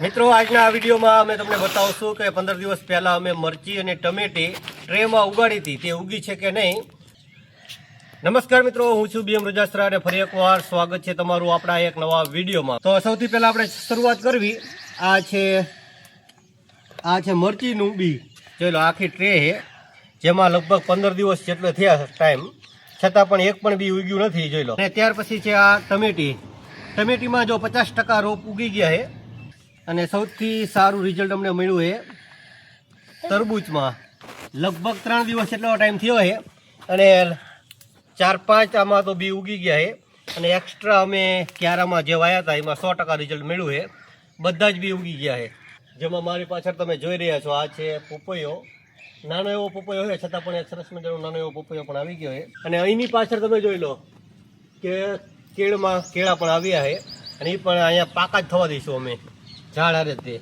મિત્રો આજના આ વિડીયોમાં અમે તમને બતાવશું કે 15 દિવસ પહેલા અમે મરચી અને ટમેટી ટ્રેમાં ઉગાડી હતી તે ઉગી છે કે નહીં. નમસ્કાર મિત્રો, હું છું બીએમ રજાસરા અને ફરી એકવાર સ્વાગત છે તમારું આપણા એક નવા વિડીયોમાં. તો સૌથી પહેલા આપણે શરૂઆત કરવી. આ છે મરચીનું બી. જોઈ લો, આખી ટ્રે છે જેમાં લગભગ 15 દિવસ જેટલો થયા ટાઈમ, છતાં પણ એક પણ બી ઉગ્યું નથી. જોઈ લો. અને ત્યાર પછી છે આ ટમેટીમાં જો 50% રોપ ઉગી ગયા છે. અને સૌથી સારું રિઝલ્ટ અમને મળ્યું છે તરબૂચમાં. લગભગ 3 દિવસ એટલો ટાઈમ થયો છે અને 4-5 આમાં તો બી ઉગી ગયા છે. અને એક્સ્ટ્રા અમે ક્યારામાં જે વાયા હતા એમાં 100% રિઝલ્ટ મળ્યું છે. બધા જ બી ઉગી ગયા છે. જેમાં મારી પાછળ તમે જોઈ રહ્યા છો, આ છે પપૈયો. નાનો એવો પપૈયો હોય છતાં પણ એક સરસ મજાનો નાનો એવો પપૈયો પણ આવી ગયો છે. અને અહીંની પાછળ તમે જોઈ લો કે કેળા પણ આવ્યા છે. અને એ પણ અહીંયા પાકા જ થવા દઈશું અમે ઝાડ હારે તે.